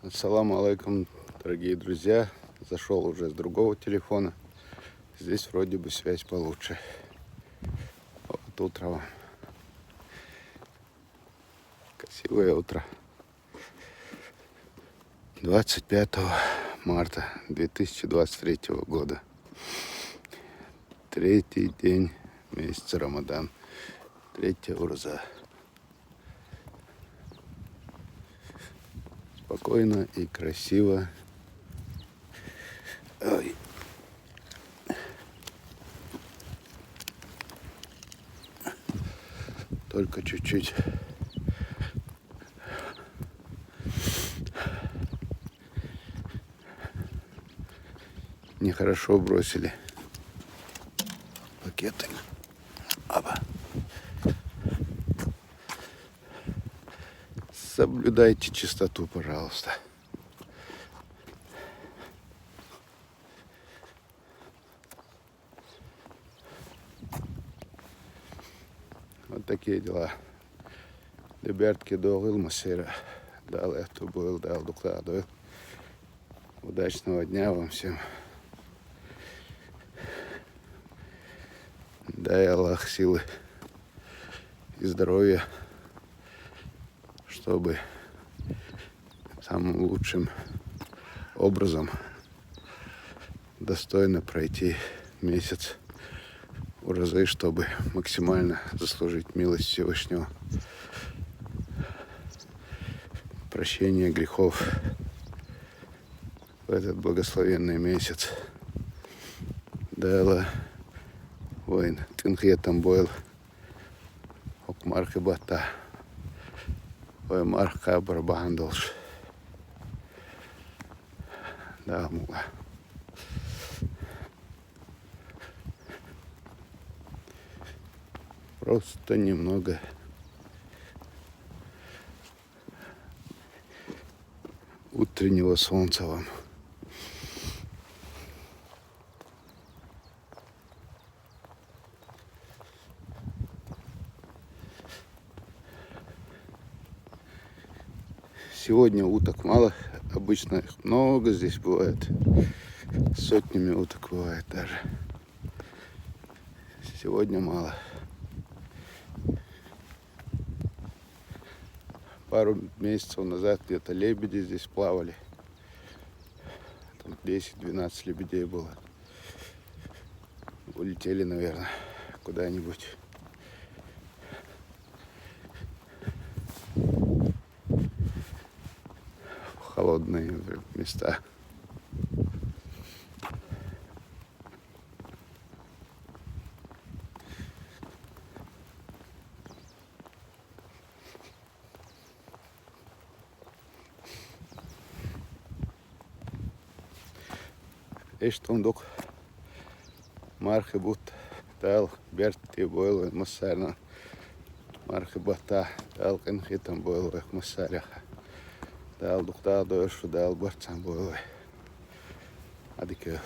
Ассаламу алейкум, дорогие друзья. Зашел уже с другого телефона. Здесь вроде бы связь получше. Вот утро вам. Красивое утро. 25 марта 2023 года. Третий день месяца Рамадан. Третья урза. Спокойно и красиво. Ой. Только чуть-чуть нехорошо бросили пакеты. Оба. Соблюдайте чистоту, пожалуйста. Вот такие дела. Ребятки, долил масера. Дал эту был, дал докладывал. Удачного дня вам всем. Дай Аллах силы и здоровья, чтобы самым лучшим образом достойно пройти месяц урожай, чтобы максимально заслужить милость Всевышнего, прощение грехов в этот благословенный месяц. Дала воин тынхетам бойл окмархи бата ой марха барбандолш. Да, мула. Просто немного утреннего солнца вам. Сегодня уток мало, обычно их много здесь бывает, сотнями уток бывает даже. Сегодня мало. Пару месяцев назад где-то лебеди здесь плавали. Там 10-12 лебедей было. Улетели, наверное, куда-нибудь. В холодные места. Estuндук мархебут дал берти бойло массарна мархебата дал кенхитам бойло массаряха дал духта дойшу дал барцам бойло адикев.